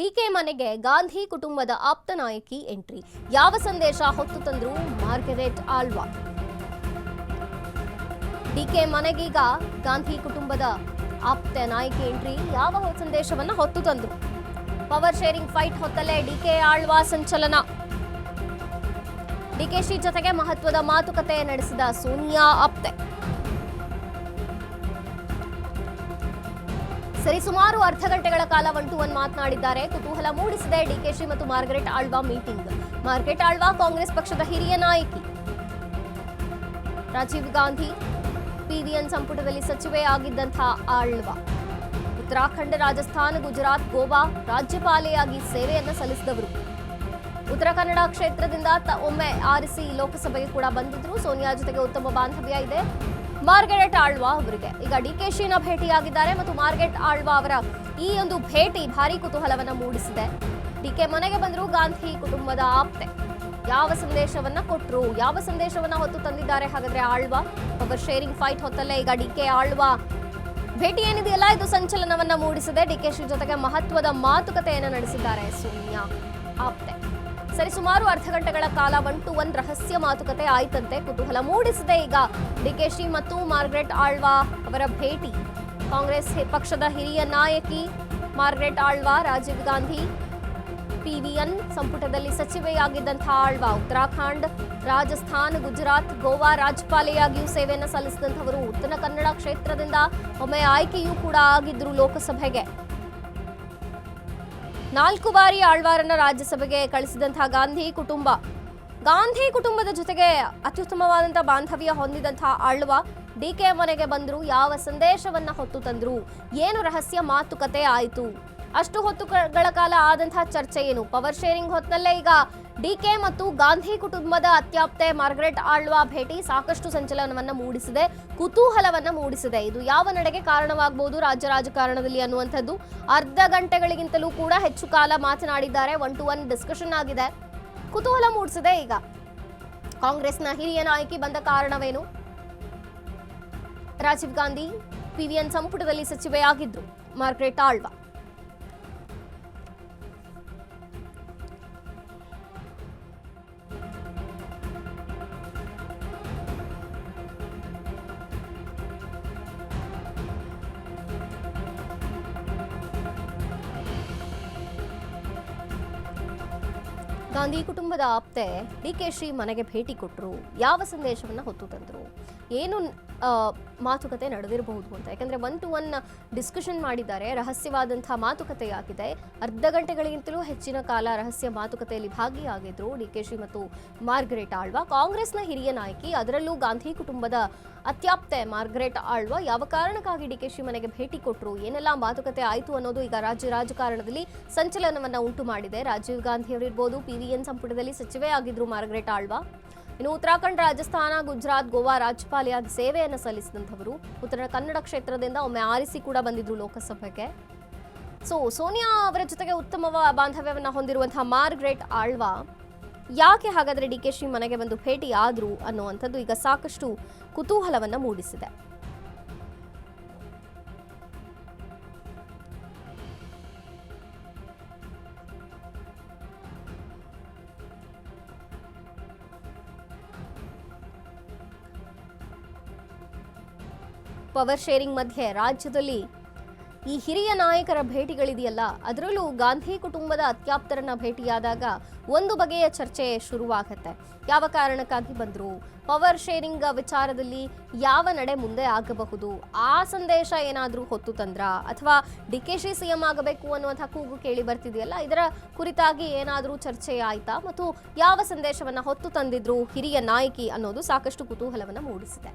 DK ಮನೆಗೆ ಗಾಂಧಿ ಕುಟುಂಬದ ಆಪ್ತ ನಾಯಕಿ ಎಂಟ್ರಿ. ಯಾವ ಸಂದೇಶ ಹೊತ್ತು ತಂದ್ರು ಮಾರ್ಗರೆಟ್ ಆಳ್ವಾ? ಡಿಕೆ ಮನೆಗೀಗ ಗಾಂಧಿ ಕುಟುಂಬದ ಆಪ್ತ ನಾಯಕಿ ಎಂಟ್ರಿ. ಯಾವ ಸಂದೇಶವನ್ನ ಹೊತ್ತು ತಂದ್ರು? ಪವರ್ ಶೇರಿಂಗ್ ಫೈಟ್ ಹೊತ್ತಲೇ ಡಿಕೆ ಆಳ್ವಾ ಸಂಚಲನ. ಡಿಕೆಶಿ ಜೊತೆಗೆ ಮಹತ್ವದ ಮಾತುಕತೆ ನಡೆಸಿದ ಸೋನಿಯಾ ಆಪ್ತೆ. ಸರಿಸುಮಾರು ಅರ್ಧ ಗಂಟೆಗಳ ಕಾಲ 1-to-1 ಮಾತನಾಡಿದ್ದಾರೆ. ಕುತೂಹಲ ಮೂಡಿಸಿದೆ ಡಿಕೆಶಿ ಮತ್ತು Margaret Alva meeting. Margaret Alva Congress ಪಕ್ಷದ ಹಿರಿಯ ನಾಯಕಿ. ರಾಜೀವ್ ಗಾಂಧಿ ಪಿವಿಎನ್ ಸಂಪುಟದಲ್ಲಿ ಸಚಿವೆ ಆಗಿದ್ದಂತಹ ಆಳ್ವಾ ಉತ್ತರಾಖಂಡ, ರಾಜಸ್ಥಾನ, ಗುಜರಾತ್, ಗೋವಾ ರಾಜ್ಯಪಾಲೆಯಾಗಿ ಸೇವೆಯನ್ನ ಸಲ್ಲಿಸಿದವರು. ಉತ್ತರ ಕನ್ನಡ ಕ್ಷೇತ್ರದಿಂದ ಒಮ್ಮೆ ಆರಿಸಿ ಲೋಕಸಭೆಗೆ ಕೂಡ ಬಂದಿದ್ರು. ಸೋನಿಯಾ ಜೊತೆಗೆ ಉತ್ತಮ ಬಾಂಧವ್ಯ ಇದೆ ಮಾರ್ಗರೆಟ್ ಆಳ್ವಾ ಅವರಿಗೆ. ಈಗ ಡಿಕೆಶಿನ ಭೇಟಿಯಾಗಿದ್ದಾರೆ ಮತ್ತು ಮಾರ್ಗರೆಟ್ ಆಳ್ವಾ ಅವರ ಈ ಒಂದು ಭೇಟಿ ಭಾರಿ ಕುತೂಹಲವನ್ನ ಮೂಡಿಸಿದೆ. ಡಿಕೆ ಮನೆಗೆ ಬಂದ್ರು ಗಾಂಧಿ ಕುಟುಂಬದ ಆಪ್ತೆ. ಯಾವ ಸಂದೇಶವನ್ನ ಕೊಟ್ರು, ಯಾವ ಸಂದೇಶವನ್ನ ಹೊತ್ತು ತಂದಿದ್ದಾರೆ ಹಾಗಾದ್ರೆ ಆಳ್ವಾ? ಪವರ್ ಶೇರಿಂಗ್ ಫೈಟ್ ಹೊತ್ತಲ್ಲೇ ಈಗ ಡಿಕೆ ಆಳ್ವಾ ಭೇಟಿ ಏನಿದೆಯಲ್ಲ, ಇದು ಸಂಚಲನವನ್ನ ಮೂಡಿಸಿದೆ. ಡಿಕೆಶಿ ಜೊತೆಗೆ ಮಹತ್ವದ ಮಾತುಕತೆಯನ್ನು ನಡೆಸಿದ್ದಾರೆ ಸೋನಿಯಾ ಆಪ್ತೆ. ಸರಿಸುಮಾರು ಅರ್ಧ ಗಂಟೆಗಳ ಕಾಲ 1-to-1 ರಹಸ್ಯ ಮಾತುಕತೆ ಆಯ್ತಂತೆ. ಕುತೂಹಲ ಮೂಡಿಸಿದೆ ಈಗ ಡಿಕೆಶಿ ಮತ್ತು ಮಾರ್ಗರೆಟ್ ಆಳ್ವಾ ಅವರ ಭೇಟಿ. ಕಾಂಗ್ರೆಸ್ ಪಕ್ಷದ ಹಿರಿಯ ನಾಯಕಿ ಮಾರ್ಗರೆಟ್ ಆಳ್ವಾ, ರಾಜೀವ್ ಗಾಂಧಿ ಪಿವಿಎನ್ ಸಂಪುಟದಲ್ಲಿ ಸಚಿವೆಯಾಗಿದ್ದಂತಹ ಆಳ್ವಾ ಉತ್ತರಾಖಂಡ್, ರಾಜಸ್ಥಾನ್, ಗುಜರಾತ್, ಗೋವಾ ರಾಜ್ಯಪಾಲೆಯಾಗಿಯೂ ಸೇವೆಯನ್ನು ಸಲ್ಲಿಸಿದಂಥವರು. ಉತ್ತರ ಕನ್ನಡ ಕ್ಷೇತ್ರದಿಂದ ಒಮ್ಮೆ ಆಯ್ಕೆಯೂ ಕೂಡ ಆಗಿದ್ರು ಲೋಕಸಭೆಗೆ. 4 ಬಾರಿ ಆಳ್ವಾರನ್ನ ರಾಜ್ಯಸಭೆಗೆ ಕಳಿಸಿದಂತಹ ಗಾಂಧಿ ಕುಟುಂಬದ ಜೊತೆಗೆ ಅತ್ಯುತ್ತಮವಾದಂತಹ ಬಾಂಧವ್ಯ ಹೊಂದಿದಂತಹ ಆಳ್ವಾ ಡಿಕೆ ಮನೆಗೆ ಬಂದ್ರು. ಯಾವ ಸಂದೇಶವನ್ನ ಹೊತ್ತು ತಂದ್ರು? ಏನು ರಹಸ್ಯ ಮಾತುಕತೆ ಆಯಿತು? ಅಷ್ಟು ಹೊತ್ತುಗಳ ಕಾಲ ಆದಂತಹ ಚರ್ಚೆ ಏನು? ಪವರ್ ಶೇರಿಂಗ್ ಹೊತ್ತಲ್ಲೇ ಈಗ ಡಿಕೆ ಮತ್ತು ಗಾಂಧಿ ಕುಟುಂಬದ ಅತ್ಯಾಪ್ತೆ ಮಾರ್ಗರೆಟ್ ಆಳ್ವಾ ಭೇಟಿ ಸಾಕಷ್ಟು ಸಂಚಲನವನ್ನ ಮೂಡಿಸಿದೆ, ಕುತೂಹಲವನ್ನ ಮೂಡಿಸಿದೆ. ಇದು ಯಾವ ನಡೆಗೆ ಕಾರಣವಾಗಬಹುದು ರಾಜ್ಯ ರಾಜಕಾರಣದಲ್ಲಿ ಅನ್ನುವಂಥದ್ದು. ಅರ್ಧ ಗಂಟೆಗಳಿಗಿಂತಲೂ ಕೂಡ ಹೆಚ್ಚು ಕಾಲ ಮಾತನಾಡಿದ್ದಾರೆ. 1-to-1 ಡಿಸ್ಕಷನ್ ಆಗಿದೆ. ಕುತೂಹಲ ಮೂಡಿಸಿದೆ. ಈಗ ಕಾಂಗ್ರೆಸ್ನ ಹಿರಿಯ ನಾಯಕಿ ಬಂದ ಕಾರಣವೇನು? ರಾಜೀವ್ ಗಾಂಧಿ ಪಿವಿಎನ್ ಸಂಪುಟದಲ್ಲಿ ಸಚಿವೆಯಾಗಿದ್ರು ಮಾರ್ಗರೆಟ್ ಆಳ್ವಾ. ಗಾಂಧಿ ಕುಟುಂಬದ ಆಪ್ತೆ ಡಿಕೆಶಿ ಮನೆಗೆ ಭೇಟಿ ಕೊಟ್ಟರು. ಯಾವ ಸಂದೇಶವನ್ನ ಹೊತ್ತು ತಂದ್ರು? ಏನು ಮಾತುಕತೆ ನಡೆದಿರಬಹುದು ಅಂತ. ಯಾಕಂದ್ರೆ 1-to-1 ಡಿಸ್ಕಷನ್ ಮಾಡಿದ್ದಾರೆ. ರಹಸ್ಯವಾದಂತಹ ಮಾತುಕತೆಯಾಗಿದೆ. ಅರ್ಧ ಗಂಟೆಗಳಿಗಿಂತಲೂ ಹೆಚ್ಚಿನ ಕಾಲ ರಹಸ್ಯ ಮಾತುಕತೆಯಲ್ಲಿ ಭಾಗಿಯಾಗಿದ್ರು ಡಿಕೆಶಿ ಮತ್ತು ಮಾರ್ಗರೆಟ್ ಆಳ್ವಾ, ಕಾಂಗ್ರೆಸ್ನ ಹಿರಿಯ ನಾಯಕಿ, ಅದರಲ್ಲೂ ಗಾಂಧಿ ಕುಟುಂಬದ ಅತ್ಯಾಪ್ತೆ ಮಾರ್ಗರೆಟ್ ಆಳ್ವಾ. ಯಾವ ಕಾರಣಕ್ಕಾಗಿ ಡಿಕೆಶಿ ಮನೆಗೆ ಭೇಟಿ ಕೊಟ್ಟರು, ಏನೆಲ್ಲ ಮಾತುಕತೆ ಆಯಿತು ಅನ್ನೋದು ಈಗ ರಾಜ್ಯ ರಾಜಕಾರಣದಲ್ಲಿ ಸಂಚಲನವನ್ನ ಉಂಟು ಮಾಡಿದೆ. ರಾಜೀವ್ ಗಾಂಧಿ ಅವರಿರ್ಬೋದು, ಪಿವಿಎನ್ ಸಂಪುಟದಲ್ಲಿ ಸಚಿವೆ ಆಗಿದ್ರು ಮಾರ್ಗರೆಟ್ ಆಳ್ವಾ. ಇನ್ನು ಉತ್ತರಾಖಂಡ, ರಾಜಸ್ಥಾನ, ಗುಜರಾತ್, ಗೋವಾ ರಾಜ್ಯಪಾಲೆಯಾಗಿ ಸೇವೆಯನ್ನು ಸಲ್ಲಿಸಿದಂಥವರು. ಉತ್ತರ ಕನ್ನಡ ಕ್ಷೇತ್ರದಿಂದ ಒಮ್ಮೆ ಆರಿಸಿ ಕೂಡ ಬಂದಿದ್ರು ಲೋಕಸಭೆಗೆ. ಸೋನಿಯಾ ಅವರ ಜೊತೆಗೆ ಉತ್ತಮ ಬಾಂಧವ್ಯವನ್ನು ಹೊಂದಿರುವಂತಹ ಮಾರ್ಗರೆಟ್ ಆಳ್ವಾ ಯಾಕೆ ಹಾಗಾದ್ರೆ ಡಿಕೆಶಿ ಮನೆಗೆ ಬಂದು ಭೇಟಿ ಆದ್ರು ಅನ್ನುವಂಥದ್ದು ಈಗ ಸಾಕಷ್ಟು ಕುತೂಹಲವನ್ನ ಮೂಡಿಸಿದೆ. ಪವರ್ ಶೇರಿಂಗ್ ಮಧ್ಯೆ ರಾಜ್ಯದಲ್ಲಿ ಈ ಹಿರಿಯ ನಾಯಕರ ಭೇಟಿಗಳಿದೆಯಲ್ಲ, ಅದರಲ್ಲೂ ಗಾಂಧಿ ಕುಟುಂಬದ ಅತ್ಯಾಪ್ತರನ್ನ ಭೇಟಿಯಾದಾಗ ಒಂದು ಬಗೆಯ ಚರ್ಚೆ ಶುರುವಾಗುತ್ತೆ. ಯಾವ ಕಾರಣಕ್ಕಾಗಿ ಬಂದ್ರು, ಪವರ್ ಶೇರಿಂಗ್ ವಿಚಾರದಲ್ಲಿ ಯಾವ ನಡೆ ಮುಂದೆ ಆಗಬಹುದು, ಆ ಸಂದೇಶ ಏನಾದರೂ ಹೊತ್ತು ತಂದ್ರ, ಅಥವಾ ಡಿಕೆಶಿ ಸಿಎಂ ಆಗಬೇಕು ಅನ್ನುವಂಥ ಕೂಗು ಕೇಳಿ ಬರ್ತಿದೆಯಲ್ಲ, ಇದರ ಕುರಿತಾಗಿ ಏನಾದರೂ ಚರ್ಚೆ ಆಯ್ತಾ ಮತ್ತು ಯಾವ ಸಂದೇಶವನ್ನ ಹೊತ್ತು ತಂದಿದ್ರು ಹಿರಿಯ ನಾಯಕಿ ಅನ್ನೋದು ಸಾಕಷ್ಟು ಕುತೂಹಲವನ್ನ ಮೂಡಿಸಿದೆ.